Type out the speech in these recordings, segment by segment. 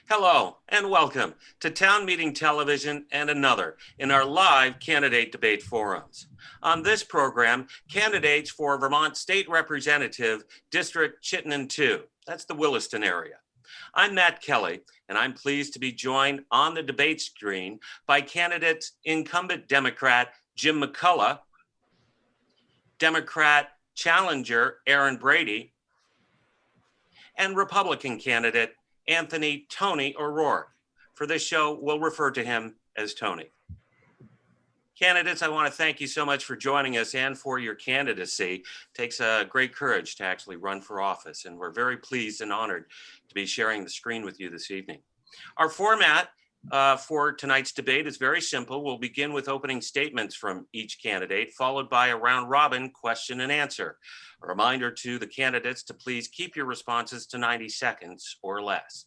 Hello and welcome to Town Meeting Television and another in our live candidate debate forums. On this program, candidates for Vermont State Representative District Chittenden 2, that's the Williston area. I'm Matt Kelly, and I'm pleased to be joined on the debate screen by candidates incumbent Democrat Jim McCullough, Democrat challenger Erin Brady, and Republican candidate Anthony Tony O'Rourke. For this show, we'll refer to him as Tony. Candidates, I want to thank you so much for joining us and for your candidacy. It takes great courage to actually run for office, and we're very pleased and honored to be sharing the screen with you this evening. Our format for tonight's debate is very simple. We'll begin with opening statements from each candidate, followed by a round-robin question and answer. A reminder to the candidates to please keep your responses to 90 seconds or less.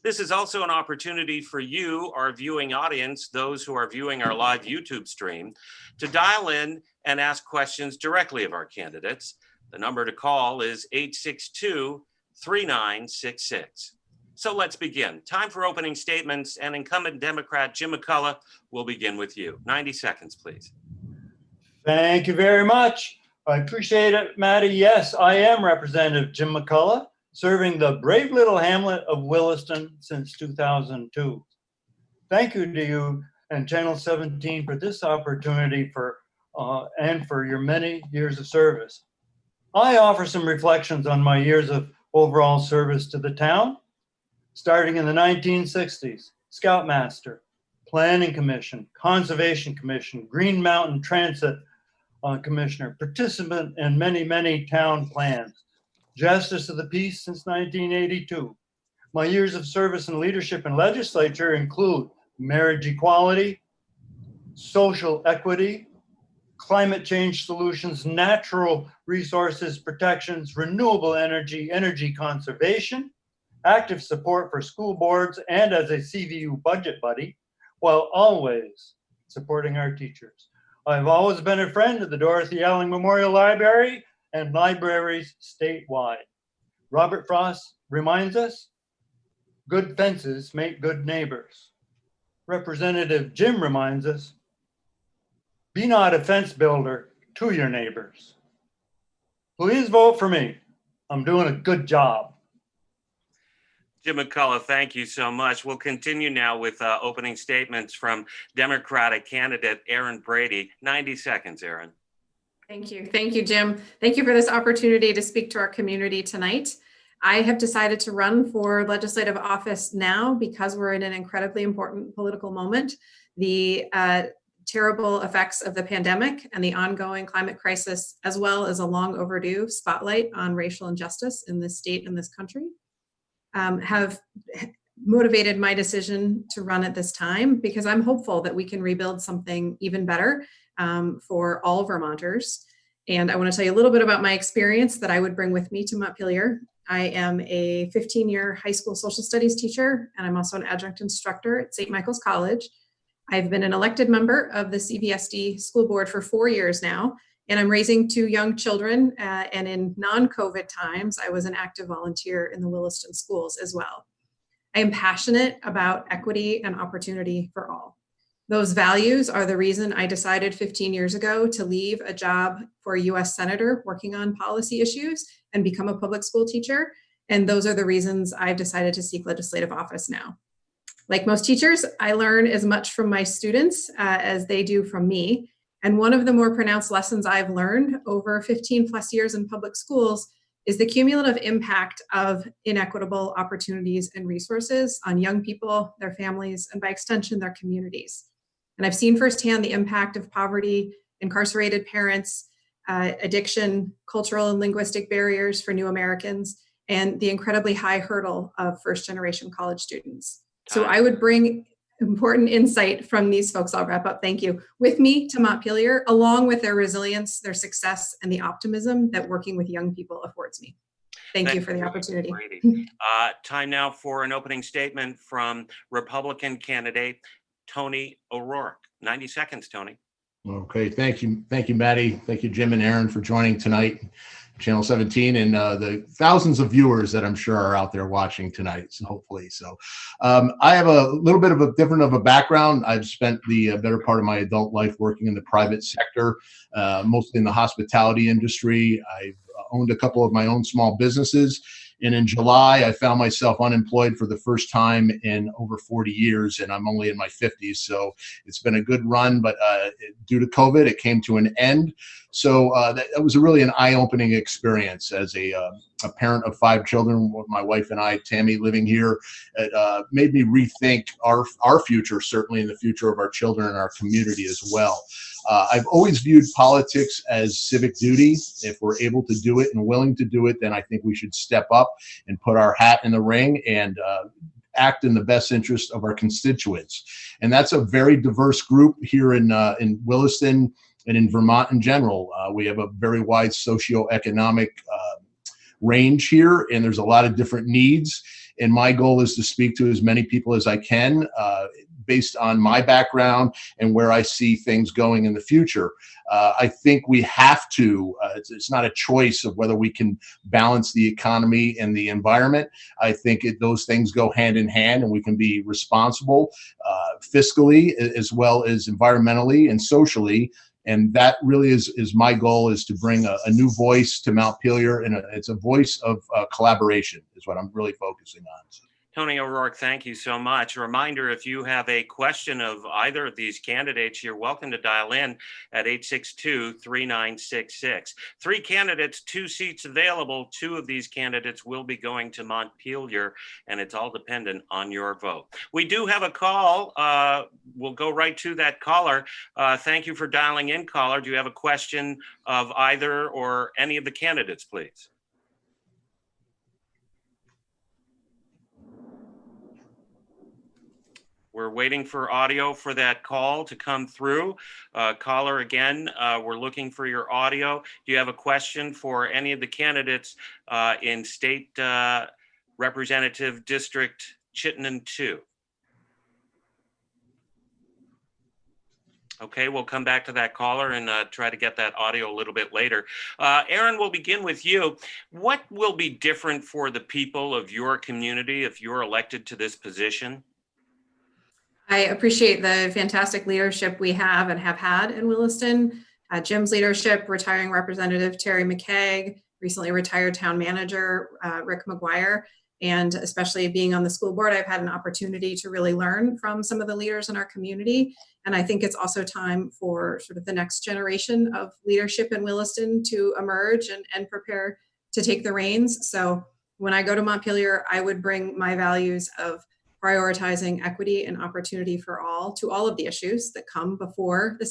This is also an opportunity for you, our viewing audience, those who are viewing our live YouTube stream, to dial in and ask questions directly of our candidates. The number to call is 862-3966. So let's begin. Time for opening statements, and incumbent Democrat Jim McCullough will begin with you. 90 seconds, please. Thank you very much. I appreciate it, Matty. Yes, I am Representative Jim McCullough, serving the brave little hamlet of Williston since 2002. Thank you to you and Channel 17 for this opportunity and for your many years of service. I offer some reflections on my years of overall service to the town. Starting in the 1960s, Scoutmaster, Planning Commission, Conservation Commission, Green Mountain Transit Commissioner, participant in many, many town plans, Justice of the Peace since 1982. My years of service and leadership in legislature include marriage equality, social equity, climate change solutions, natural resources protections, renewable energy, energy conservation, active support for school boards, and as a CVU budget buddy, while always supporting our teachers. I've always been a friend of the Dorothy Allen Memorial Library and libraries statewide. Robert Frost reminds us, good fences make good neighbors. Representative Jim reminds us, be not a fence builder to your neighbors. Please vote for me. I'm doing a good job. Jim McCullough, thank you so much. We'll continue now with opening statements from Democratic candidate Erin Brady. 90 seconds, Erin. Thank you. Thank you, Jim. Thank you for this opportunity to speak to our community tonight. I have decided to run for legislative office now because we're in an incredibly important political moment. The terrible effects of the pandemic and the ongoing climate crisis, as well as a long overdue spotlight on racial injustice in this state and this country, have motivated my decision to run at this time, because I'm hopeful that we can rebuild something even better for all Vermonters. And I want to tell you a little bit about my experience that I would bring with me to Montpelier. I am a 15-year high school social studies teacher, and I'm also an adjunct instructor at St. Michael's College. I've been an elected member of the CVSD school board for 4 years now, and I'm raising 2 young children, and in non-COVID times, I was an active volunteer in the Williston schools as well. I am passionate about equity and opportunity for all. Those values are the reason I decided 15 years ago to leave a job for a US Senator working on policy issues and become a public school teacher. And those are the reasons I've decided to seek legislative office now. Like most teachers, I learn as much from my students as they do from me. And one of the more pronounced lessons I've learned over 15 plus years in public schools is the cumulative impact of inequitable opportunities and resources on young people, their families, and by extension, their communities. And I've seen firsthand the impact of poverty, incarcerated parents, addiction, cultural and linguistic barriers for new Americans, and the incredibly high hurdle of first-generation college students. So I would bring important insight from these folks, I'll wrap up, thank you, with me to Montpelier, along with their resilience, their success, and the optimism that working with young people affords me. Thank you for the opportunity. Time now for an opening statement from Republican candidate Tony O'Rourke. 90 seconds, Tony. Okay, thank you, Maddie. Thank you, Jim and Erin, for joining tonight. Channel 17, and the thousands of viewers that I'm sure are out there watching tonight. So hopefully, I have a little bit of a different of a background. I've spent the better part of my adult life working in the private sector, mostly in the hospitality industry. I've owned a couple of my own small businesses. And in July, I found myself unemployed for the first time in over 40 years, and I'm only in my 50s. So it's been a good run, but due to COVID, it came to an end. So that was really an eye-opening experience as a parent of 5 children, with my wife and I, Tammy, living here. It made me rethink our future, certainly in the future of our children and our community as well. I've always viewed politics as civic duty. If we're able to do it and willing to do it, then I think we should step up and put our hat in the ring and act in the best interest of our constituents. And that's a very diverse group here in Williston and in Vermont in general. We have a very wide socioeconomic range here, and there's a lot of different needs. And my goal is to speak to as many people as I can, based on my background and where I see things going in the future. I think we have to, it's not a choice of whether we can balance the economy and the environment. I think those things go hand in hand, and we can be responsible fiscally as well as environmentally and socially. And that really is my goal, is to bring a new voice to Montpelier, and it's a voice of collaboration is what I'm really focusing on. Tony O'Rourke, thank you so much. A reminder, if you have a question of either of these candidates, you're welcome to dial in at 862-3966. 3 candidates, 2 seats available. 2 of these candidates will be going to Montpelier, and it's all dependent on your vote. We do have a call. We'll go right to that caller. Thank you for dialing in, caller. Do you have a question of either or any of the candidates, please? We're waiting for audio for that call to come through. Caller, again, we're looking for your audio. Do you have a question for any of the candidates in State Representative District Chittenden 2? Okay, we'll come back to that caller and try to get that audio a little bit later. Erin, we'll begin with you. What will be different for the people of your community if you're elected to this position? I appreciate the fantastic leadership we have and have had in Williston. Jim's leadership, retiring Representative Terry McCaig, recently retired Town Manager Rick McGuire, and especially being on the school board, I've had an opportunity to really learn from some of the leaders in our community. And I think it's also time for sort of the next generation of leadership in Williston to emerge and prepare to take the reins. So when I go to Montpelier, I would bring my values of prioritizing equity and opportunity for all to all of the issues that come before the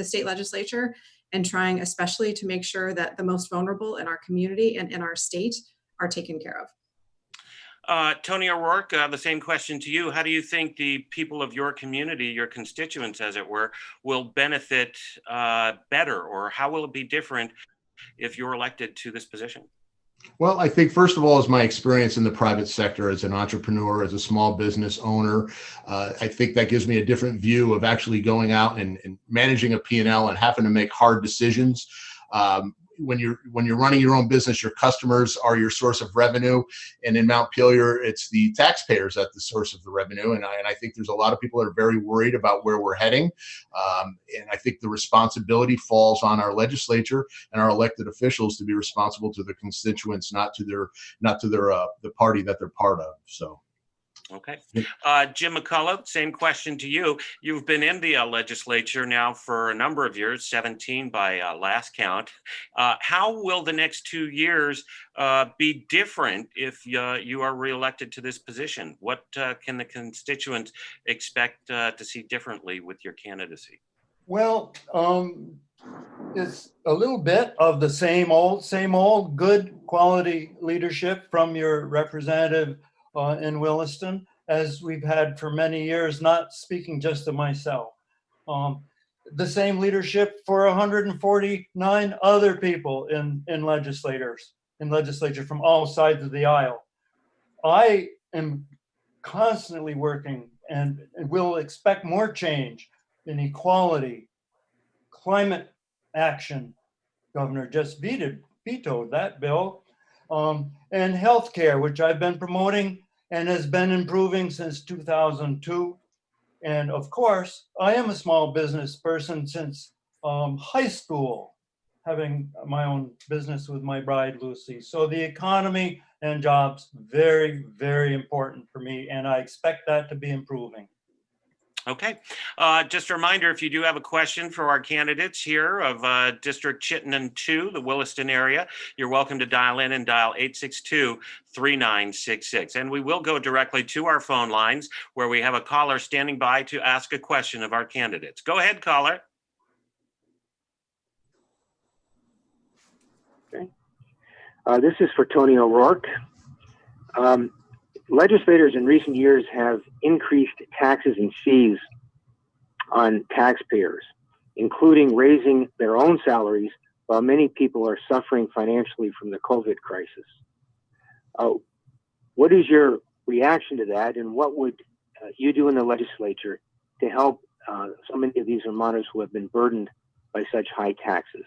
state legislature, and trying especially to make sure that the most vulnerable in our community and in our state are taken care of. Tony O'Rourke, the same question to you. How do you think the people of your community, your constituents as it were, will benefit better, or how will it be different if you're elected to this position? Well, I think first of all is my experience in the private sector as an entrepreneur, as a small business owner. I think that gives me a different view of actually going out and managing a P&L and having to make hard decisions. When you're running your own business, your customers are your source of revenue, and in Montpelier, it's the taxpayers at the source of the revenue. And I think there's a lot of people that are very worried about where we're heading, and I think the responsibility falls on our legislature and our elected officials to be responsible to their constituents, not to the party that they're part of. So. Okay. Jim McCullough, same question to you. You've been in the legislature now for a number of years, 17 by last count. How will the next 2 years be different if you are reelected to this position? What can the constituents expect to see differently with your candidacy? Well, it's a little bit of the same old good quality leadership from your representative in Williston, as we've had for many years, not speaking just to myself. The same leadership for 149 other people in legislature from all sides of the aisle. I am constantly working and will expect more change in equality, climate action. Governor just vetoed vetoed that bill. And healthcare, which I've been promoting and has been improving since 2002. And of course, I am a small business person since high school, having my own business with my bride, Lucy. So the economy and jobs, very, very important for me. And I expect that to be improving. Okay. Just a reminder, if you do have a question for our candidates here of District Chittenden 2, the Williston area, you're welcome to dial in and dial 862-3966. And we will go directly to our phone lines where we have a caller standing by to ask a question of our candidates. Go ahead, caller. Okay. This is for Tony O'Rourke. Legislators in recent years have increased taxes and fees on taxpayers, including raising their own salaries while many people are suffering financially from the COVID crisis. What is your reaction to that, and what would you do in the legislature to help so many of these Vermonters who have been burdened by such high taxes?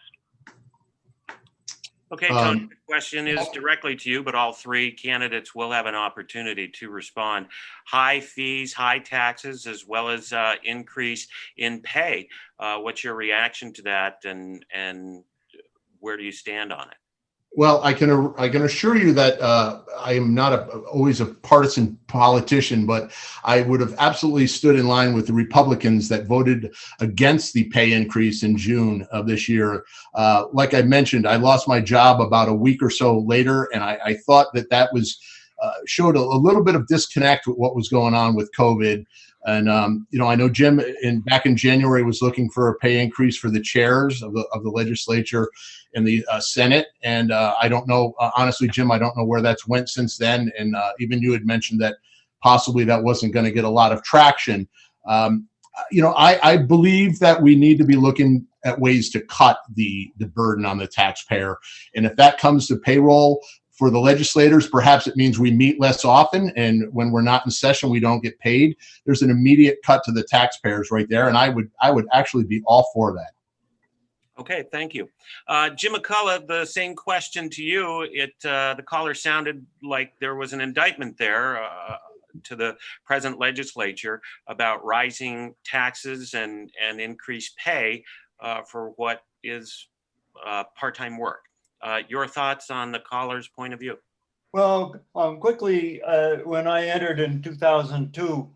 Okay, Tony, the question is directly to you, but all three candidates will have an opportunity to respond. High fees, high taxes, as well as increase in pay. What's your reaction to that, and where do you stand on it? Well, I can assure you that I am not always a partisan politician, but I would have absolutely stood in line with the Republicans that voted against the pay increase in June of this year. Like I mentioned, I lost my job about a week or so later, and I thought that was showed a little bit of disconnect with what was going on with COVID. And I know Jim back in January was looking for a pay increase for the chairs of the legislature and the Senate. And I don't know, honestly, Jim, I don't know where that's went since then. And even you had mentioned that possibly that wasn't going to get a lot of traction. I believe that we need to be looking at ways to cut the burden on the taxpayer. And if that comes to payroll for the legislators, perhaps it means we meet less often, and when we're not in session, we don't get paid. There's an immediate cut to the taxpayers right there, and I would actually be all for that. Okay, thank you. Jim McCullough, the same question to you. The caller sounded like there was an indictment there to the present legislature about rising taxes and increased pay for what is part-time work. Your thoughts on the caller's point of view? Well, quickly, when I entered in 2002,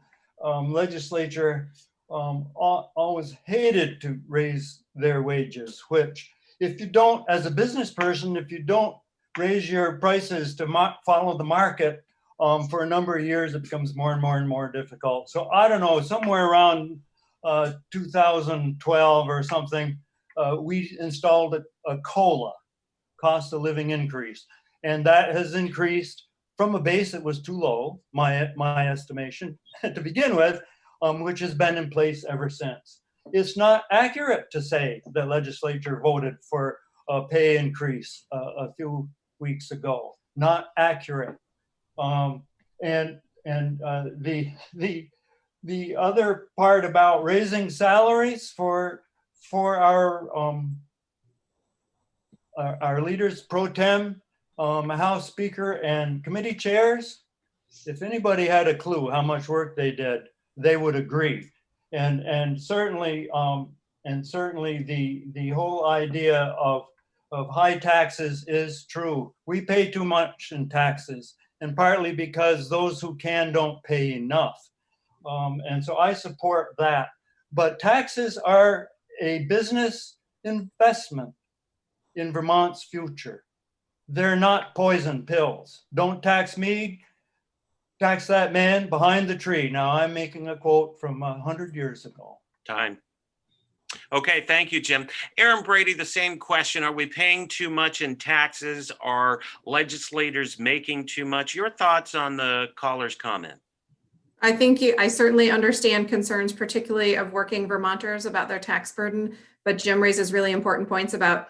legislature always hated to raise their wages, which if you don't, as a business person, if you don't raise your prices to follow the market for a number of years, it becomes more and more and more difficult. So I don't know, somewhere around 2012 or something, we installed a COLA, cost of living increase. And that has increased from a base that was too low, my estimation, to begin with, which has been in place ever since. It's not accurate to say the legislature voted for a pay increase a few weeks ago. Not accurate. And the other part about raising salaries for our leaders pro tem, House Speaker, and committee chairs, if anybody had a clue how much work they did, they would agree. And certainly the whole idea of high taxes is true. We pay too much in taxes, and partly because those who can don't pay enough. And so I support that. But taxes are a business investment in Vermont's future. They're not poison pills. Don't tax me, tax that man behind the tree. Now I'm making a quote from 100 years ago. Time. Okay, thank you, Jim. Erin, Brady, the same question. Are we paying too much in taxes? Are legislators making too much? Your thoughts on the caller's comment? I certainly understand concerns, particularly of working Vermonters about their tax burden, but Jim raises really important points about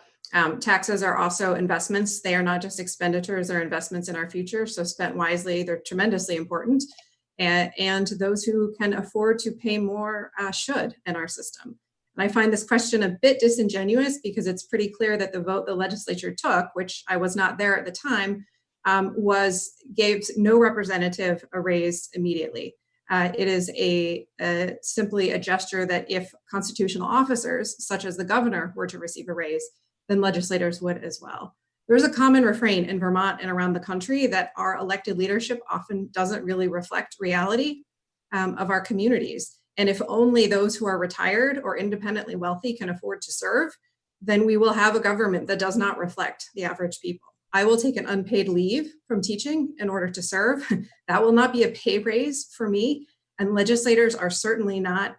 taxes are also investments. They are not just expenditures, they're investments in our future. So spent wisely, they're tremendously important. And those who can afford to pay more should in our system. And I find this question a bit disingenuous because it's pretty clear that the vote the legislature took, which I was not there at the time, gave no representative a raise immediately. It is simply a gesture that if constitutional officers, such as the governor, were to receive a raise, then legislators would as well. There's a common refrain in Vermont and around the country that our elected leadership often doesn't really reflect reality of our communities. And if only those who are retired or independently wealthy can afford to serve, then we will have a government that does not reflect the average people. I will take an unpaid leave from teaching in order to serve. That will not be a pay raise for me. And legislators are certainly not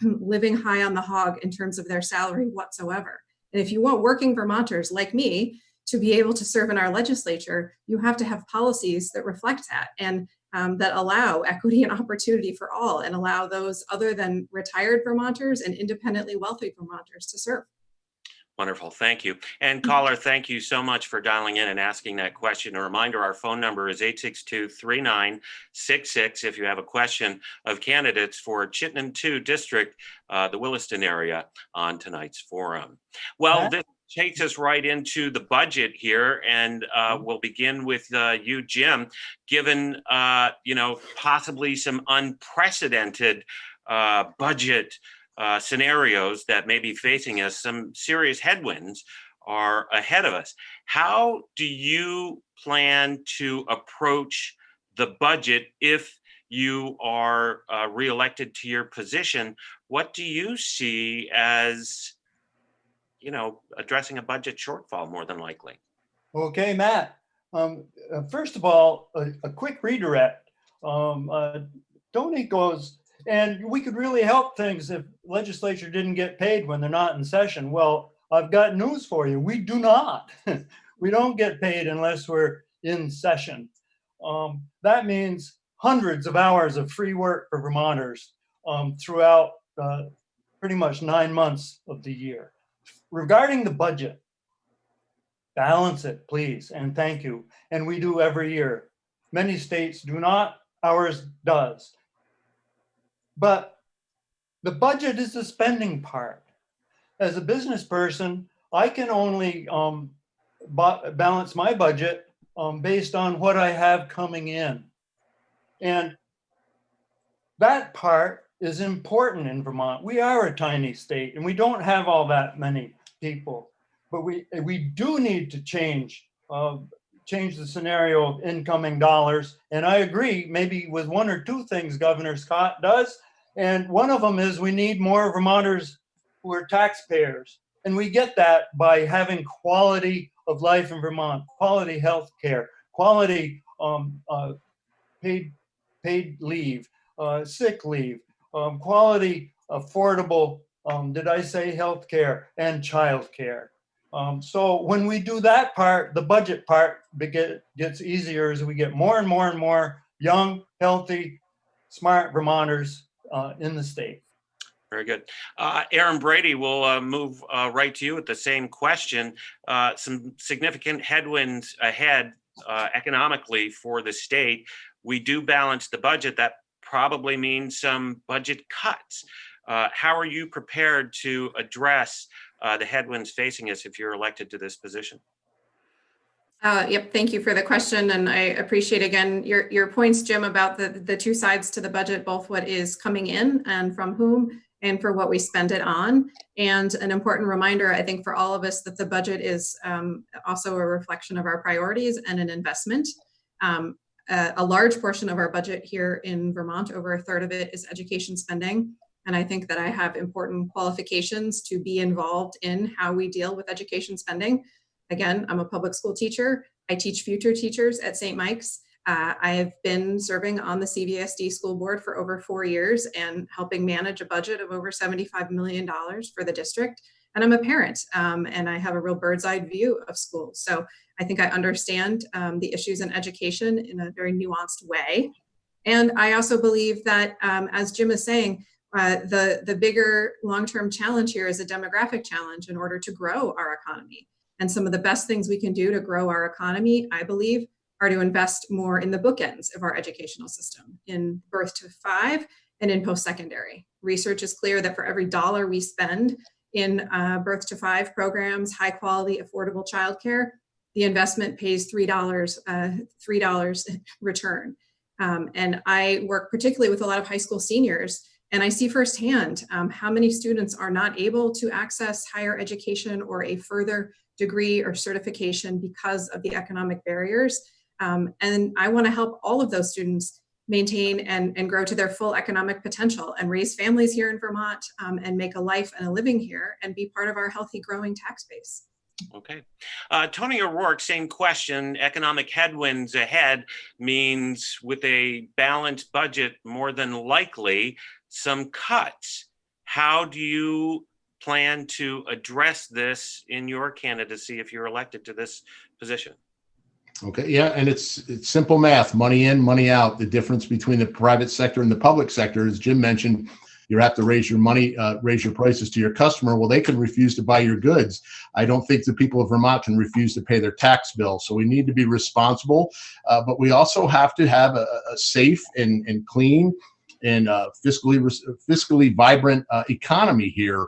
living high on the hog in terms of their salary whatsoever. And if you want working Vermonters like me to be able to serve in our legislature, you have to have policies that reflect that and that allow equity and opportunity for all and allow those other than retired Vermonters and independently wealthy Vermonters to serve. Wonderful. Thank you. And caller, thank you so much for dialing in and asking that question. A reminder, our phone number is 862-3966 if you have a question of candidates for Chittenden 2 District, the Williston area, on tonight's forum. Well, this takes us right into the budget here, and we'll begin with you, Jim. Given, possibly some unprecedented budget scenarios that may be facing us, some serious headwinds are ahead of us. How do you plan to approach the budget if you are reelected to your position? What do you see as, addressing a budget shortfall more than likely? Okay, Matt. First of all, a quick redirect. Tony goes, and we could really help things if legislature didn't get paid when they're not in session. Well, I've got news for you. We do not. We don't get paid unless we're in session. That means hundreds of hours of free work for Vermonters throughout pretty much 9 months of the year. Regarding the budget, balance it, please, and thank you. And we do every year. Many states do not, ours does. But the budget is the spending part. As a business person, I can only balance my budget based on what I have coming in. And that part is important in Vermont. We are a tiny state and we don't have all that many people, but we do need to change the scenario of incoming dollars. And I agree, maybe with one or two things Governor Scott does. And one of them is we need more Vermonters who are taxpayers. And we get that by having quality of life in Vermont, quality health care, quality paid leave, sick leave, quality affordable, did I say health care, and child care. So when we do that part, the budget part gets easier as we get more and more and more young, healthy, smart Vermonters in the state. Very good. Erin, Brady, will move right to you with the same question. Some significant headwinds ahead economically for the state. We do balance the budget. That probably means some budget cuts. How are you prepared to address the headwinds facing us if you're elected to this position? Yep, thank you for the question. And I appreciate, again, your points, Jim, about the two sides to the budget, both what is coming in and from whom, and for what we spend it on. And an important reminder, I think, for all of us that the budget is also a reflection of our priorities and an investment. A large portion of our budget here in Vermont, over a third of it, is education spending. And I think that I have important qualifications to be involved in how we deal with education spending. Again, I'm a public school teacher. I teach future teachers at St. Mike's. I have been serving on the CVSD school board for over 4 years and helping manage a budget of over $75 million for the district. And I'm a parent, and I have a real bird's eye view of schools. So I think I understand the issues in education in a very nuanced way. And I also believe that, as Jim is saying, the bigger long-term challenge here is a demographic challenge in order to grow our economy. And some of the best things we can do to grow our economy, I believe, are to invest more in the bookends of our educational system, in birth to 5 and in post-secondary. Research is clear that for every dollar we spend in birth to 5 programs, high quality, affordable childcare, the investment pays $3 return. And I work particularly with a lot of high school seniors, and I see firsthand how many students are not able to access higher education or a further degree or certification because of the economic barriers. And I want to help all of those students maintain and grow to their full economic potential and raise families here in Vermont, and make a life and a living here and be part of our healthy, growing tax base. Okay. Tony O'Rourke, same question. Economic headwinds ahead means with a balanced budget, more than likely some cuts. How do you plan to address this in your candidacy if you're elected to this position? Okay, yeah, and it's simple math: money in, money out. The difference between the private sector and the public sector, as Jim mentioned, you have to raise your money, raise your prices to your customer. Well, they can refuse to buy your goods. I don't think the people of Vermont can refuse to pay their tax bill. So we need to be responsible, but we also have to have a safe and clean and fiscally vibrant economy here.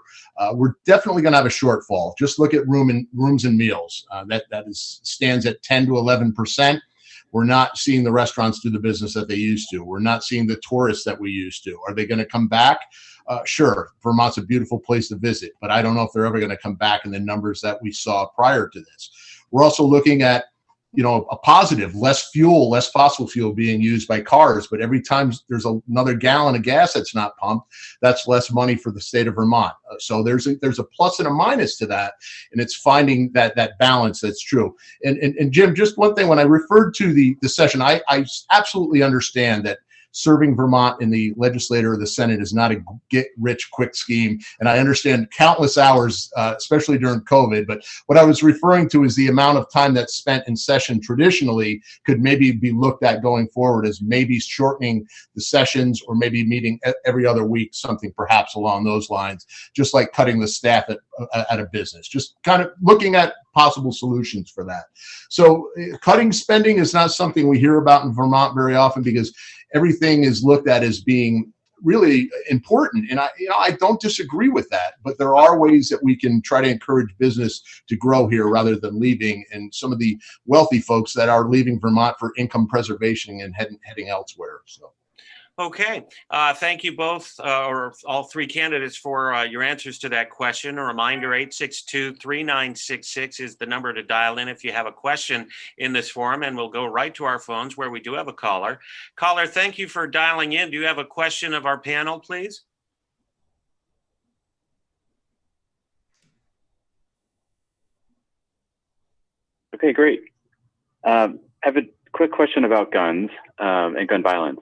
We're definitely going to have a shortfall. Just look at rooms and meals. That stands at 10 to 11%. We're not seeing the restaurants do the business that they used to. We're not seeing the tourists that we used to. Are they going to come back? Sure, Vermont's a beautiful place to visit, but I don't know if they're ever going to come back in the numbers that we saw prior to this. We're also looking at, a positive: less fuel, less fossil fuel being used by cars. But every time there's another gallon of gas that's not pumped, that's less money for the state of Vermont. So there's a plus and a minus to that, and it's finding that balance that's true. And Jim, just one thing: when I referred to the session, I absolutely understand that serving Vermont in the legislature or the Senate is not a get-rich-quick scheme. And I understand countless hours, especially during COVID. But what I was referring to is the amount of time that's spent in session traditionally could maybe be looked at going forward as maybe shortening the sessions, or maybe meeting every other week, something perhaps along those lines, just like cutting the staff at a business, just kind of looking at possible solutions for that. So cutting spending is not something we hear about in Vermont very often, because everything is looked at as being really important. And I don't disagree with that, but there are ways that we can try to encourage business to grow here rather than leaving, and some of the wealthy folks that are leaving Vermont for income preservation and heading elsewhere. So. Okay. Thank you both, or all 3 candidates, for your answers to that question. A reminder, 862-3966 is the number to dial in if you have a question in this forum, and we'll go right to our phones where we do have a caller. Caller, thank you for dialing in. Do you have a question of our panel, please? Okay, great. I have a quick question about guns and gun violence.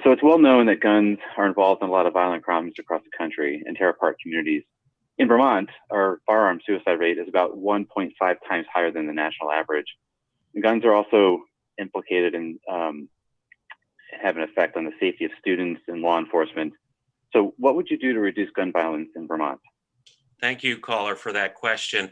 So it's well known that guns are involved in a lot of violent crimes across the country and tear apart communities. In Vermont, our firearm suicide rate is about 1.5 times higher than the national average. And guns are also implicated in have an effect on the safety of students and law enforcement. So what would you do to reduce gun violence in Vermont? Thank you, caller, for that question.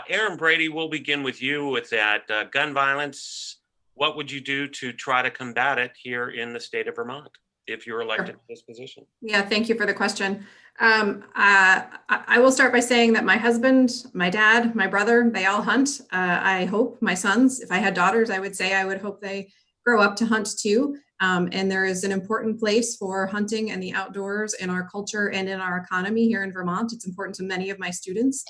Erin, Brady, we'll begin with you with that. Gun violence, what would you do to try to combat it here in the state of Vermont if you're elected to this position? Yeah, thank you for the question. I will start by saying that my husband, my dad, my brother, they all hunt. I hope my sons, if I had daughters, I would say I would hope they grow up to hunt too. And there is an important place for hunting and the outdoors in our culture and in our economy here in Vermont. It's important to many of my students.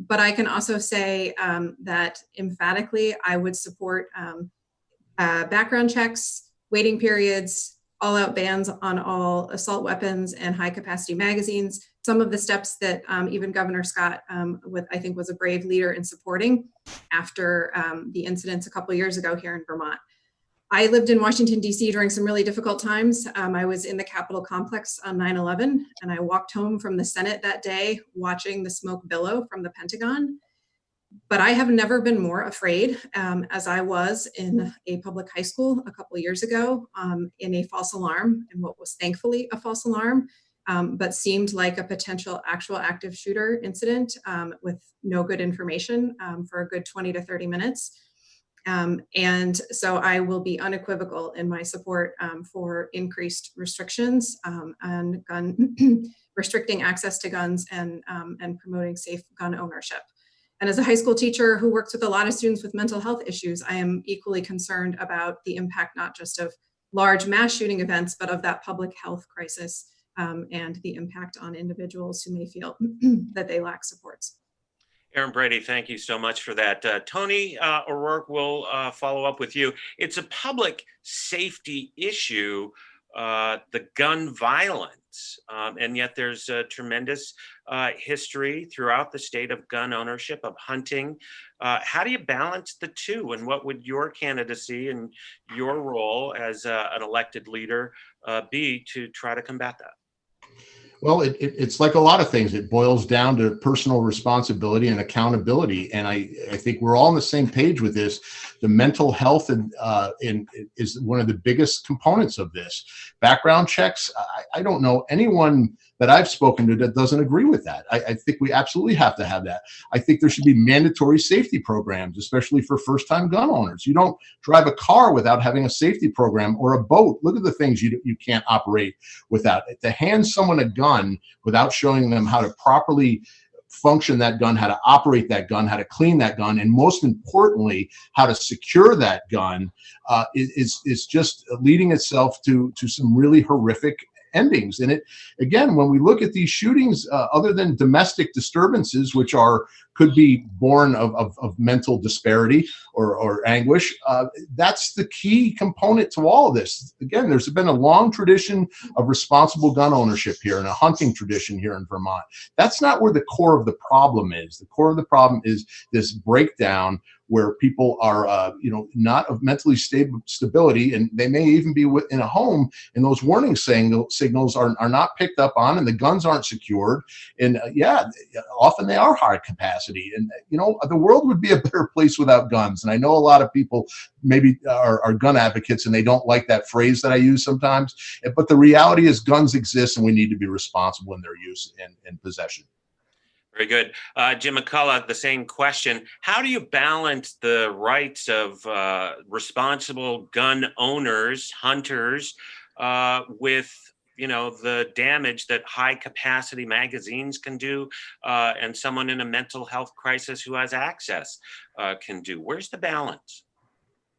But I can also say that emphatically, I would support background checks, waiting periods, all-out bans on all assault weapons and high-capacity magazines. Some of the steps that even Governor Scott, I think, was a brave leader in supporting after the incidents a couple of years ago here in Vermont. I lived in Washington, D.C. during some really difficult times. I was in the Capitol complex on 9/11, and I walked home from the Senate that day watching the smoke billow from the Pentagon. But I have never been more afraid, as I was in a public high school a couple of years ago in a false alarm, and what was thankfully a false alarm, but seemed like a potential actual active shooter incident with no good information for a good 20 to 30 minutes. And so I will be unequivocal in my support for increased restrictions on gun, restricting access to guns and promoting safe gun ownership. And as a high school teacher who works with a lot of students with mental health issues, I am equally concerned about the impact not just of large mass shooting events, but of that public health crisis and the impact on individuals who may feel that they lack supports. Erin Brady, thank you so much for that. Tony O'Rourke will follow up with you. It's a public safety issue, the gun violence, and yet there's a tremendous history throughout the state of gun ownership, of hunting. How do you balance the two, and what would your candidacy and your role as an elected leader be to try to combat that? Well, it's like a lot of things. It boils down to personal responsibility and accountability. And I think we're all on the same page with this. The mental health is one of the biggest components of this. Background checks, I don't know anyone that I've spoken to that doesn't agree with that. I think we absolutely have to have that. I think there should be mandatory safety programs, especially for first-time gun owners. You don't drive a car without having a safety program, or a boat. Look at the things you can't operate without. To hand someone a gun without showing them how to properly function that gun, how to operate that gun, how to clean that gun, and most importantly, how to secure that gun, is just leading itself to some really horrific endings. And it, again, when we look at these shootings, other than domestic disturbances, which could be born of mental disparity or anguish, that's the key component to all of this. Again, there's been a long tradition of responsible gun ownership here, and a hunting tradition here in Vermont. That's not where the core of the problem is. The core of the problem is this breakdown where people are, not of mentally stable stability, and they may even be in a home, and those warning signals are not picked up on, and the guns aren't secured, and often they are high capacity, and the world would be a better place without guns. And I know a lot of people maybe are gun advocates, and they don't like that phrase that I use sometimes, but the reality is guns exist, and we need to be responsible in their use and possession. Very good. Jim McCullough, the same question. How do you balance the rights of responsible gun owners, hunters, with the damage that high capacity magazines can do, and someone in a mental health crisis who has access can do? Where's the balance?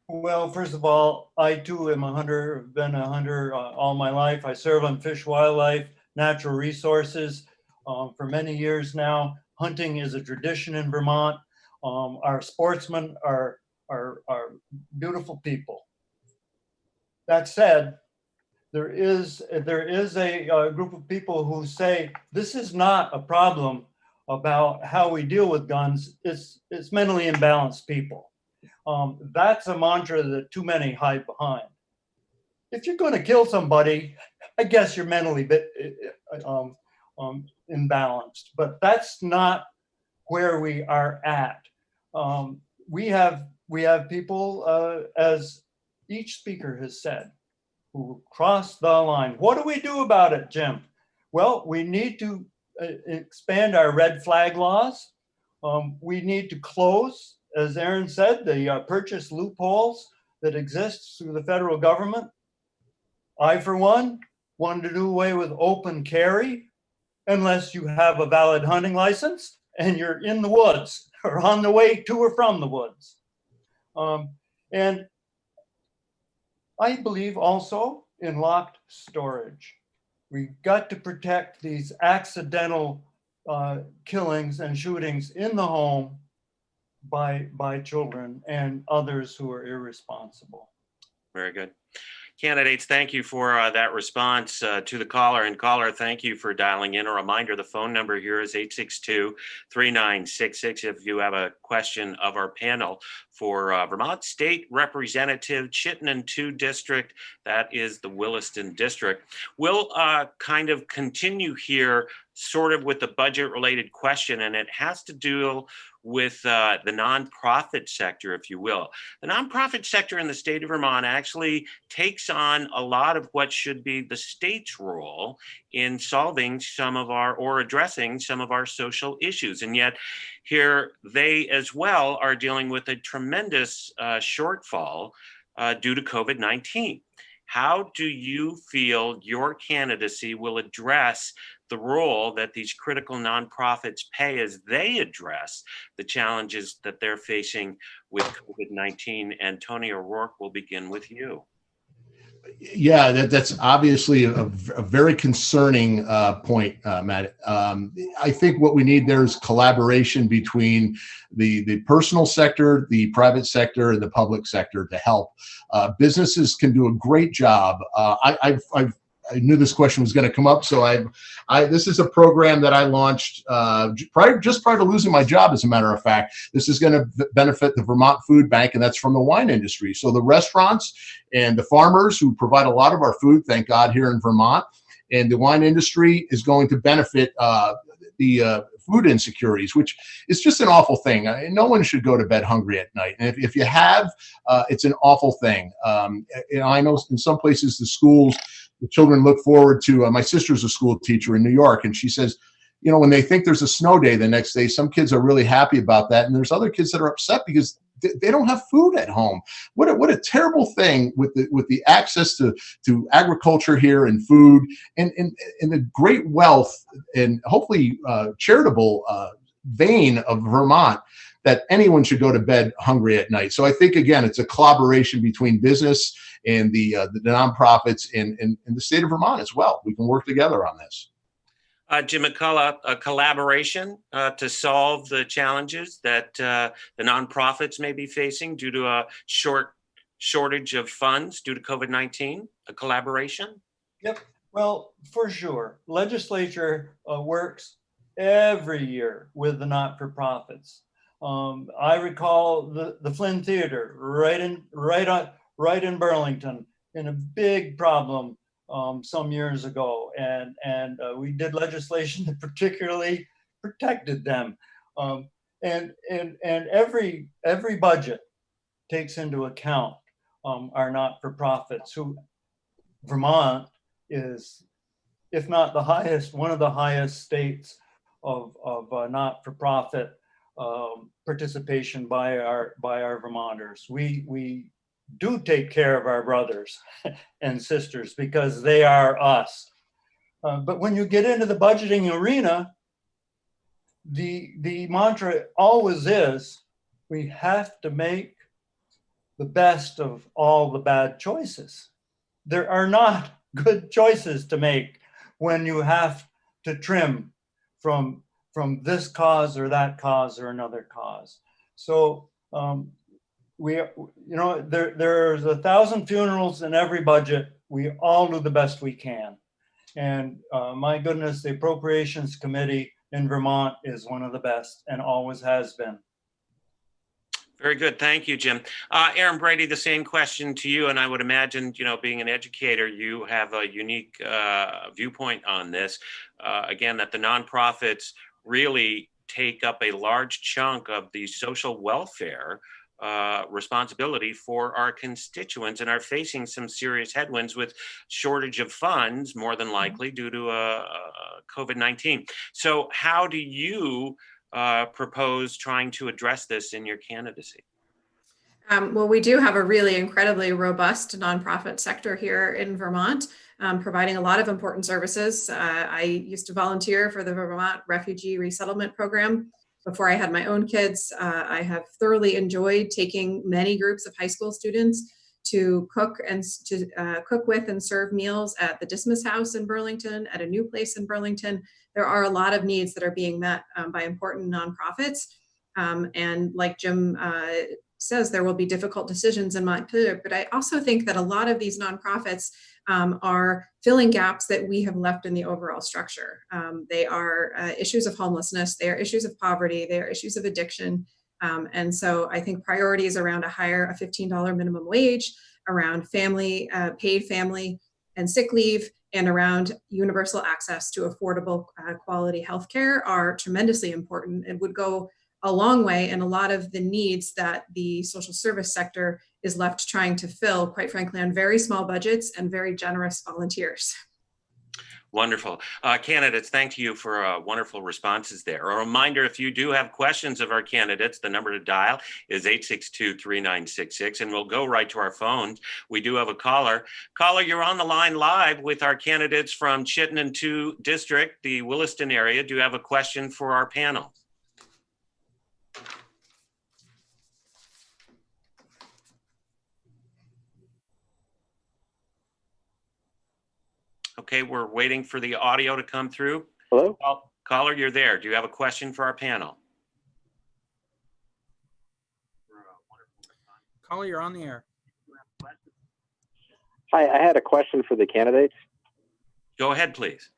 Well, first of all, I too am a hunter, been a hunter all my life. I serve on fish, wildlife, natural resources for many years now. Hunting is a tradition in Vermont. Our sportsmen are beautiful people. That said, there is a group of people who say this is not a problem about how we deal with guns. It's mentally imbalanced people. That's a mantra that too many hide behind. If you're going to kill somebody, I guess you're mentally imbalanced, but that's not where we are at. We have people, as each speaker has said, who cross the line. What do we do about it, Jim? Well, we need to expand our red flag laws. We need to close, as Erin said, the purchase loopholes that exist through the federal government. I, for one, wanted to do away with open carry unless you have a valid hunting license and you're in the woods or on the way to or from the woods. And I believe also in locked storage. We've got to protect these accidental killings and shootings in the home by children and others who are irresponsible. Very good. Candidates, thank you for that response to the caller. And caller, thank you for dialing in. A reminder, the phone number here is 862-3966 if you have a question of our panel for Vermont State Representative Chittenden 2 District. That is the Williston District. We'll kind of continue here sort of with the budget related question, and it has to do with the nonprofit sector, if you will. The nonprofit sector in the state of Vermont actually takes on a lot of what should be the state's role in solving or addressing some of our social issues. And yet here they as well are dealing with a tremendous shortfall due to COVID-19. How do you feel your candidacy will address the role that these critical nonprofits play as they address the challenges that they're facing with COVID-19? And Tony O'Rourke, will begin with you. Yeah, that's obviously a very concerning point, Matt. I think what we need there is collaboration between the personal sector, the private sector, and the public sector to help. Businesses can do a great job. I knew this question was going to come up, so this is a program that I launched just prior to losing my job. As a matter of fact, this is going to benefit the Vermont Food Bank, and that's from the wine industry. So the restaurants and the farmers who provide a lot of our food, thank God, here in Vermont, and the wine industry is going to benefit the food insecurities, which is just an awful thing. No one should go to bed hungry at night. And if you have, it's an awful thing. I know in some places the children look forward to, my sister's a school teacher in New York, and she says, when they think there's a snow day the next day, some kids are really happy about that. And there's other kids that are upset because they don't have food at home. What a terrible thing with the access to agriculture here and food and the great wealth and hopefully charitable vein of Vermont, that anyone should go to bed hungry at night. So I think, again, it's a collaboration between business and the nonprofits in the state of Vermont as well. We can work together on this. Jim McCullough, a collaboration to solve the challenges that the nonprofits may be facing due to a shortage of funds due to COVID-19, a collaboration? Yep. Well, for sure. Legislature works every year with the not-for-profits. I recall the Flynn Theater right in Burlington in a big problem some years ago, and we did legislation that particularly protected them. And every budget takes into account our not-for-profits, who Vermont is, if not the highest, one of the highest states of not-for-profit participation by our Vermonters. We do take care of our brothers and sisters because they are us. But when you get into the budgeting arena, the mantra always is, we have to make the best of all the bad choices. There are not good choices to make when you have to trim from this cause or that cause or another cause. So there's 1,000 funerals in every budget. We all do the best we can. And my goodness, the Appropriations Committee in Vermont is one of the best and always has been. Very good. Thank you, Jim. Erin, Brady, the same question to you. And I would imagine, being an educator, you have a unique viewpoint on this. Again, that the nonprofits really take up a large chunk of the social welfare responsibility for our constituents and are facing some serious headwinds with shortage of funds, more than likely due to COVID-19. So how do you propose trying to address this in your candidacy? Well, we do have a really incredibly robust nonprofit sector here in Vermont, providing a lot of important services. I used to volunteer for the Vermont Refugee Resettlement Program before I had my own kids. I have thoroughly enjoyed taking many groups of high school students to cook with and serve meals at the Dismas House in Burlington, at a new place in Burlington. There are a lot of needs that are being met by important nonprofits. And like Jim says, there will be difficult decisions in Montpelier, but I also think that a lot of these nonprofits are filling gaps that we have left in the overall structure. They are issues of homelessness, they are issues of poverty, they are issues of addiction. And so I think priorities around a $15 minimum wage, around paid family and sick leave, and around universal access to affordable quality healthcare are tremendously important and would go a long way in a lot of the needs that the social service sector is left trying to fill, quite frankly, on very small budgets and very generous volunteers. Wonderful. Candidates, thank you for wonderful responses there. A reminder, if you do have questions of our candidates, the number to dial is 862-3966, and we'll go right to our phones. We do have a caller. Caller, you're on the line live with our candidates from Chittenden 2 District, the Williston area. Do you have a question for our panel? Okay, we're waiting for the audio to come through. Hello? Caller, you're there. Do you have a question for our panel? Caller, you're on the air. Hi, I had a question for the candidates. Go ahead, please.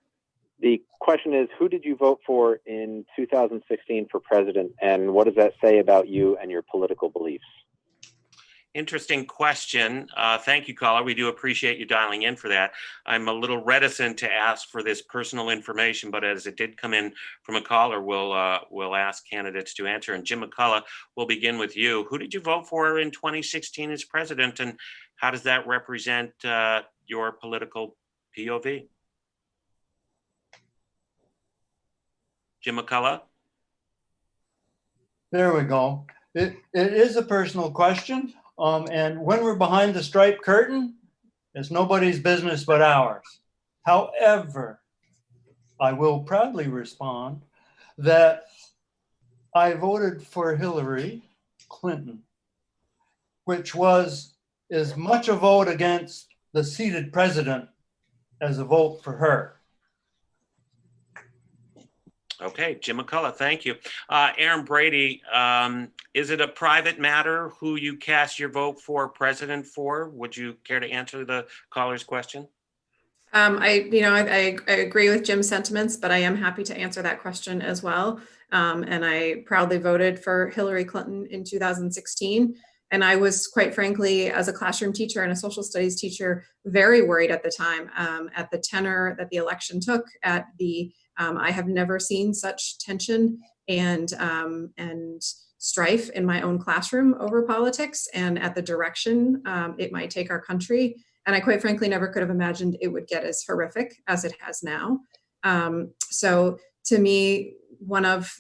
The question is, who did you vote for in 2016 for president, and what does that say about you and your political beliefs? Interesting question. Thank you, caller. We do appreciate you dialing in for that. I'm a little reticent to ask for this personal information, but as it did come in from a caller, we'll ask candidates to answer. And Jim McCullough, we'll begin with you. Who did you vote for in 2016 as president, and how does that represent your political POV? Jim McCullough? There we go. It is a personal question. And when we're behind the striped curtain, it's nobody's business but ours. However, I will proudly respond that I voted for Hillary Clinton, which was as much a vote against the seated president as a vote for her. Okay, Jim McCullough, thank you. Erin Brady, is it a private matter who you cast your vote for president for? Would you care to answer the caller's question? I agree with Jim's sentiments, but I am happy to answer that question as well. And I proudly voted for Hillary Clinton in 2016. And I was, quite frankly, as a classroom teacher and a social studies teacher, very worried at the time at the tenor that the election took, at the I have never seen such tension and strife in my own classroom over politics and at the direction it might take our country. And I quite frankly never could have imagined it would get as horrific as it has now. So to me,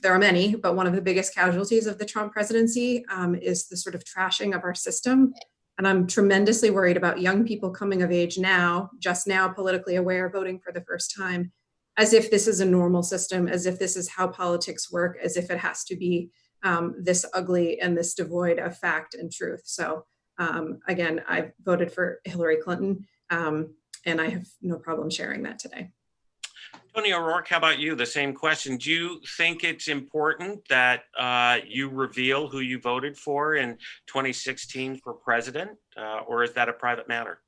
there are many, but one of the biggest casualties of the Trump presidency is the sort of trashing of our system. And I'm tremendously worried about young people coming of age now, just now politically aware, voting for the first time, as if this is a normal system, as if this is how politics work, as if it has to be this ugly and this devoid of fact and truth. So again, I voted for Hillary Clinton, and I have no problem sharing that today. Tony O'Rourke, how about you? The same question. Do you think it's important that you reveal who you voted for in 2016 for president, or is that a private matter?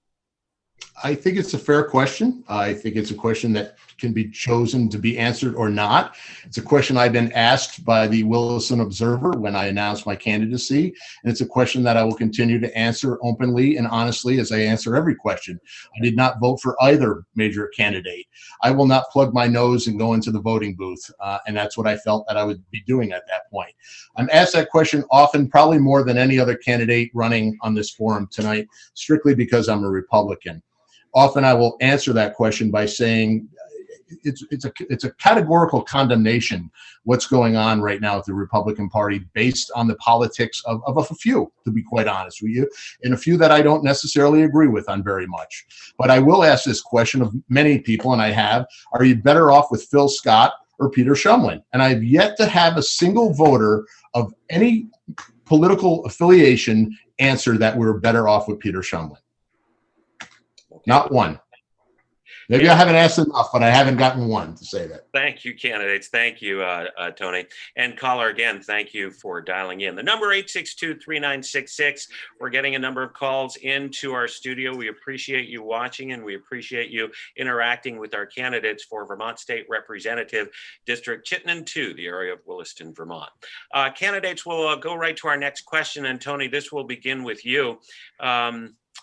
I think it's a fair question. I think it's a question that can be chosen to be answered or not. It's a question I've been asked by the Williston Observer when I announced my candidacy, and it's a question that I will continue to answer openly and honestly as I answer every question. I did not vote for either major candidate. I will not plug my nose and go into the voting booth, and that's what I felt that I would be doing at that point. I'm asked that question often, probably more than any other candidate running on this forum tonight, strictly because I'm a Republican. Often I will answer that question by saying it's a categorical condemnation what's going on right now with the Republican Party based on the politics of a few, to be quite honest with you, and a few that I don't necessarily agree with on very much. But I will ask this question of many people, and I have: are you better off with Phil Scott or Peter Shumlin? And I've yet to have a single voter of any political affiliation answer that we're better off with Peter Shumlin. Not one. Maybe I haven't asked enough, but I haven't gotten one to say that. Thank you, candidates. Thank you, Tony. And caller, again, thank you for dialing in. The number 862-3966. We're getting a number of calls into our studio. We appreciate you watching, and we appreciate you interacting with our candidates for Vermont State Representative District Chittenden 2, the area of Williston, Vermont. Candidates, will go right to our next question. And Tony, this will begin with you.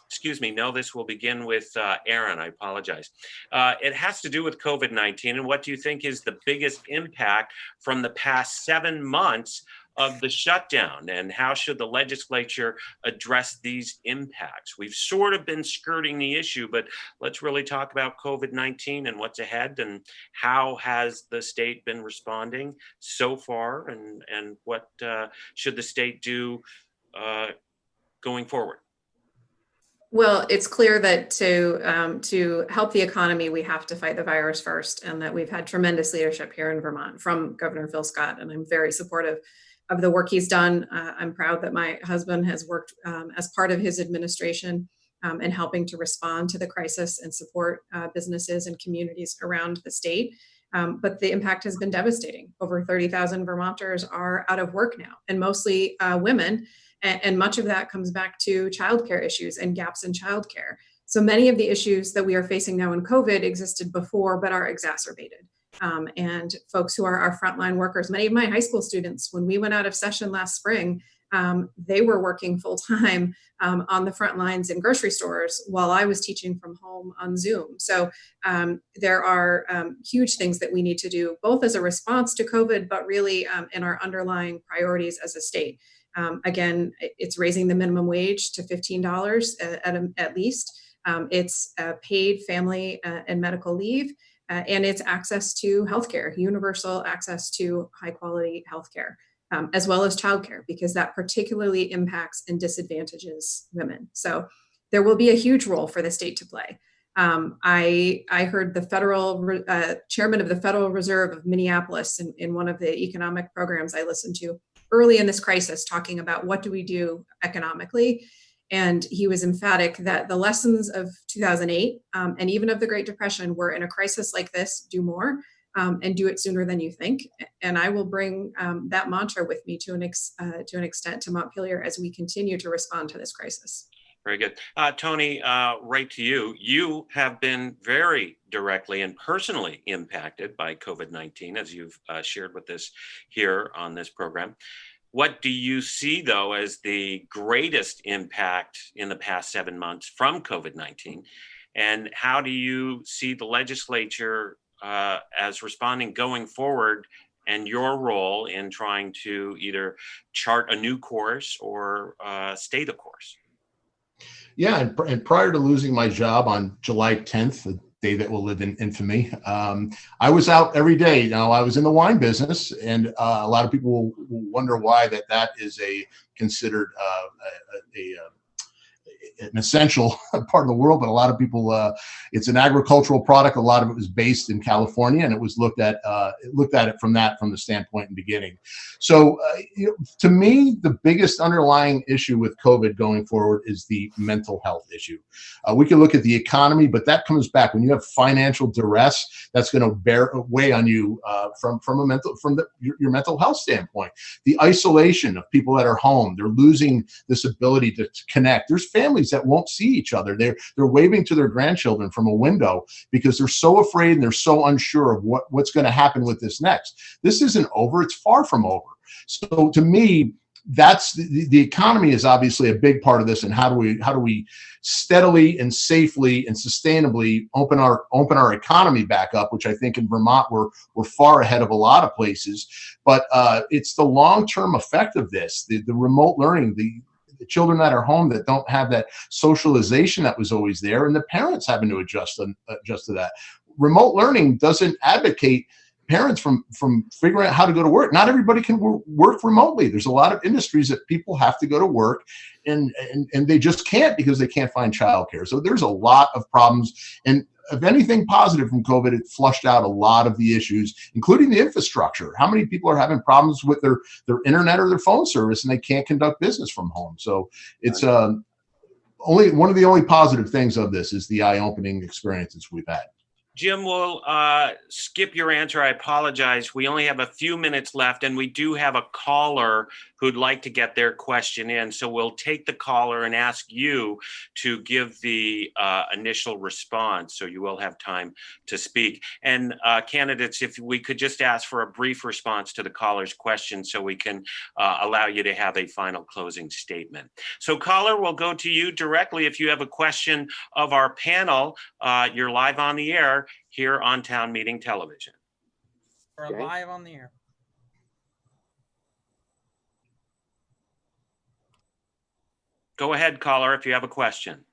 Excuse me, no, this will begin with Erin. I apologize. It has to do with COVID-19. And what do you think is the biggest impact from the past 7 months of the shutdown, and how should the legislature address these impacts? We've sort of been skirting the issue, but let's really talk about COVID-19 and what's ahead, and how has the state been responding so far, and what should the state do going forward? Well, it's clear that to help the economy, we have to fight the virus first, and that we've had tremendous leadership here in Vermont from Governor Phil Scott, and I'm very supportive of the work he's done. I'm proud that my husband has worked as part of his administration in helping to respond to the crisis and support businesses and communities around the state. But the impact has been devastating. Over 30,000 Vermonters are out of work now, and mostly women. And much of that comes back to childcare issues and gaps in childcare. So many of the issues that we are facing now in COVID existed before, but are exacerbated. And folks who are our frontline workers, many of my high school students, when we went out of session last spring, they were working full time on the front lines in grocery stores while I was teaching from home on Zoom. So there are huge things that we need to do, both as a response to COVID, but really in our underlying priorities as a state. Again, it's raising the minimum wage to $15 at least. It's paid family and medical leave, and it's access to healthcare, universal access to high quality healthcare, as well as childcare, because that particularly impacts and disadvantages women. So there will be a huge role for the state to play. I heard the federal chairman of the Federal Reserve of Minneapolis in one of the economic programs I listened to early in this crisis, talking about what do we do economically. And he was emphatic that the lessons of 2008 and even of the Great Depression were, in a crisis like this, do more and do it sooner than you think. And I will bring that mantra with me to an extent to Montpelier as we continue to respond to this crisis. Very good. Tony, right to you. You have been very directly and personally impacted by COVID-19, as you've shared with us here on this program. What do you see, though, as the greatest impact in the past 7 months from COVID-19? And how do you see the legislature as responding going forward, and your role in trying to either chart a new course or stay the course? Yeah, and prior to losing my job on July 10th, the day that will live in infamy, I was out every day. Now, I was in the wine business, and a lot of people will wonder why that is considered an essential part of the world, but a lot of people, it's an agricultural product. A lot of it was based in California, and it was looked at it from the standpoint in the beginning. So to me, the biggest underlying issue with COVID going forward is the mental health issue. We can look at the economy, but that comes back when you have financial duress. That's going to weigh on you from your mental health standpoint. The isolation of people that are home, they're losing this ability to connect. There's families that won't see each other. They're waving to their grandchildren from a window because they're so afraid and they're so unsure of what's going to happen with this next. This isn't over. It's far from over. So to me, that's the economy is obviously a big part of this, and how do we steadily and safely and sustainably open our economy back up, which I think in Vermont we're far ahead of a lot of places. But it's the long-term effect of this, the remote learning, the children that are home that don't have that socialization that was always there, and the parents having to adjust to that. Remote learning doesn't advocate parents from figuring out how to go to work. Not everybody can work remotely. There's a lot of industries that people have to go to work, and they just can't because they can't find childcare. So there's a lot of problems. And if anything positive from COVID, it flushed out a lot of the issues, including the infrastructure. How many people are having problems with their internet or their phone service, and they can't conduct business from home? So it's only one of the only positive things of this is the eye-opening experiences we've had. Jim, we'll skip your answer. I apologize. We only have a few minutes left, and we do have a caller who'd like to get their question in. So we'll take the caller and ask you to give the initial response, so you will have time to speak. And candidates, if we could just ask for a brief response to the caller's question so we can allow you to have a final closing statement. So caller, we'll go to you directly. If you have a question of our panel, you're live on the air here on Town Meeting Television. We're live on the air. Go ahead, caller, if you have a question.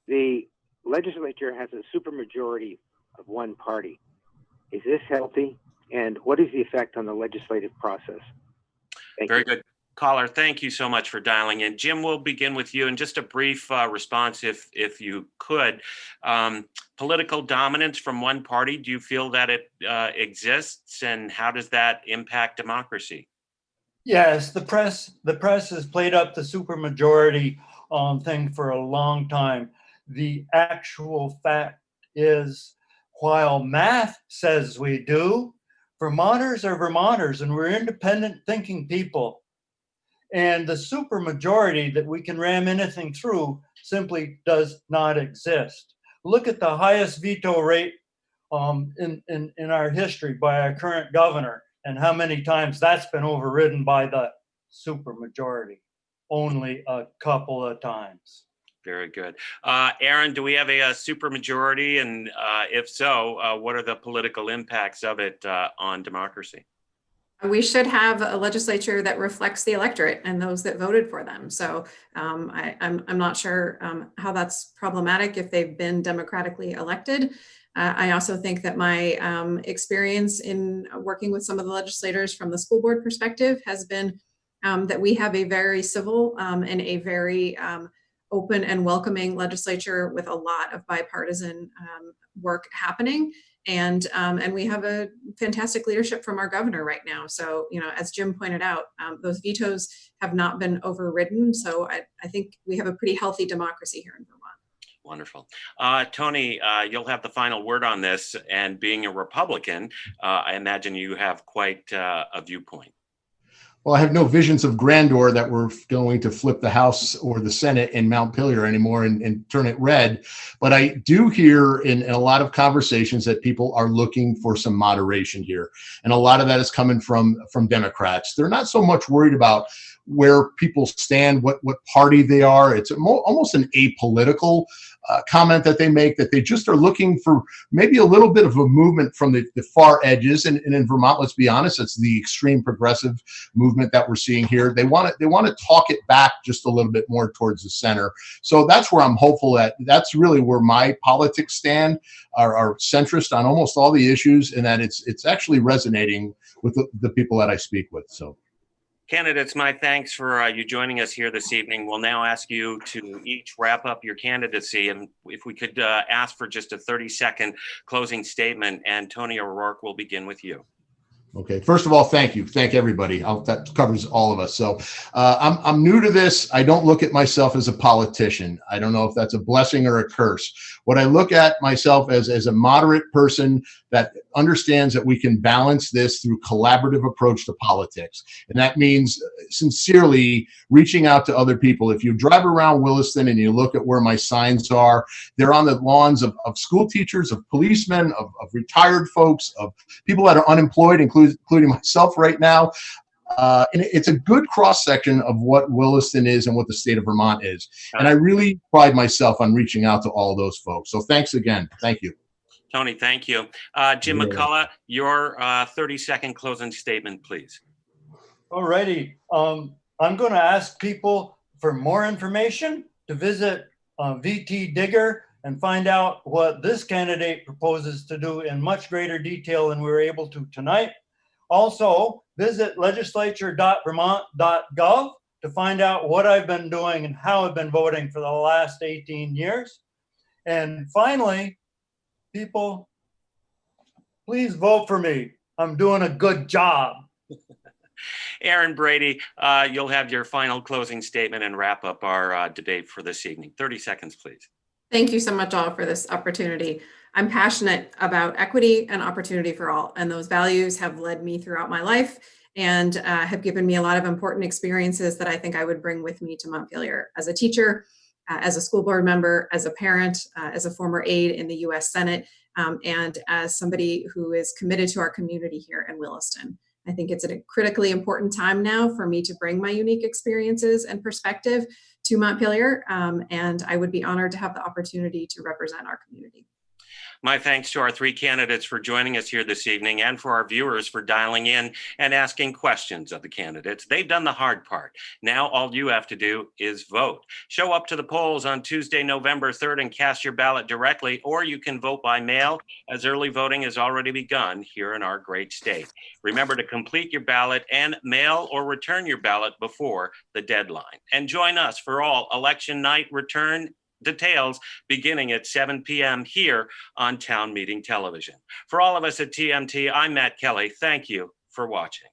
The legislature has a supermajority of one party. Is this healthy? And what is the effect on the legislative process? Thank Very you. good. Caller, thank you so much for dialing in. Jim, we'll begin with you, and just a brief response, if you could. Political dominance from one party, do you feel that it exists, and how does that impact democracy? Yes, the press has played up the supermajority thing for a long time. The actual fact is, while math says we do, Vermonters are Vermonters, and we're independent thinking people. And the supermajority that we can ram anything through simply does not exist. Look at the highest veto rate in our history by our current governor, and how many times that's been overridden by the supermajority. Only a couple of times. Very good. Erin, do we have a supermajority? And if so, what are the political impacts of it on democracy? We should have a legislature that reflects the electorate and those that voted for them. So I'm not sure how that's problematic if they've been democratically elected. I also think that my experience in working with some of the legislators from the school board perspective has been that we have a very civil and a very open and welcoming legislature with a lot of bipartisan work happening. And we have a fantastic leadership from our governor right now. So, as Jim pointed out, those vetoes have not been overridden. So I think we have a pretty healthy democracy here in Vermont. Wonderful. Tony, you'll have the final word on this. And being a Republican, I imagine you have quite a viewpoint. Well, I have no visions of grandeur that we're going to flip the House or the Senate in Montpelier anymore and turn it red. But I do hear in a lot of conversations that people are looking for some moderation here. And a lot of that is coming from Democrats. They're not so much worried about where people stand, what party they are. It's almost an apolitical comment that they make, that they just are looking for maybe a little bit of a movement from the far edges. And in Vermont, let's be honest, it's the extreme progressive movement that we're seeing here. They want to talk it back just a little bit more towards the center. So that's where I'm hopeful that that's really where my politics stand, are centrist on almost all the issues, and that it's actually resonating with the people that I speak with. So. Candidates, my thanks for you joining us here this evening. We'll now ask you to each wrap up your candidacy. And if we could ask for just a 30-second closing statement, and Tony O'Rourke, will begin with you. Okay. First of all, thank you. Thank everybody. That covers all of us. So I'm new to this. I don't look at myself as a politician. I don't know if that's a blessing or a curse. What I look at myself as a moderate person that understands that we can balance this through collaborative approach to politics. And that means sincerely reaching out to other people. If you drive around Williston and you look at where my signs are, they're on the lawns of school teachers, of policemen, of retired folks, of people that are unemployed, including myself right now. And it's a good cross-section of what Williston is and what the state of Vermont is. And I really pride myself on reaching out to all those folks. So thanks again. Thank you. Tony, thank you. Jim McCullough, your 30-second closing statement, please. All righty. I'm going to ask people for more information to visit VT Digger and find out what this candidate proposes to do in much greater detail than we were able to tonight. Also, visit legislature.vermont.gov to find out what I've been doing and how I've been voting for the last 18 years. And finally, people, please vote for me. I'm doing a good job. Erin, Brady, you'll have your final closing statement and wrap up our debate for this evening. 30 seconds, please. Thank you so much all for this opportunity. I'm passionate about equity and opportunity for all, and those values have led me throughout my life and have given me a lot of important experiences that I think I would bring with me to Montpelier as a teacher, as a school board member, as a parent, as a former aide in the U.S. Senate, and as somebody who is committed to our community here in Williston. I think it's a critically important time now for me to bring my unique experiences and perspective to Montpelier, and I would be honored to have the opportunity to represent our community. My thanks to our three candidates for joining us here this evening and for our viewers for dialing in and asking questions of the candidates. They've done the hard part. Now all you have to do is vote. Show up to the polls on Tuesday, November 3rd and cast your ballot directly, or you can vote by mail as early voting has already begun here in our great state. Remember to complete your ballot and mail or return your ballot before the deadline. And join us for all election night return details beginning at 7 p.m. here on Town Meeting Television. For all of us at TMT, I'm Matt Kelly. Thank you for watching.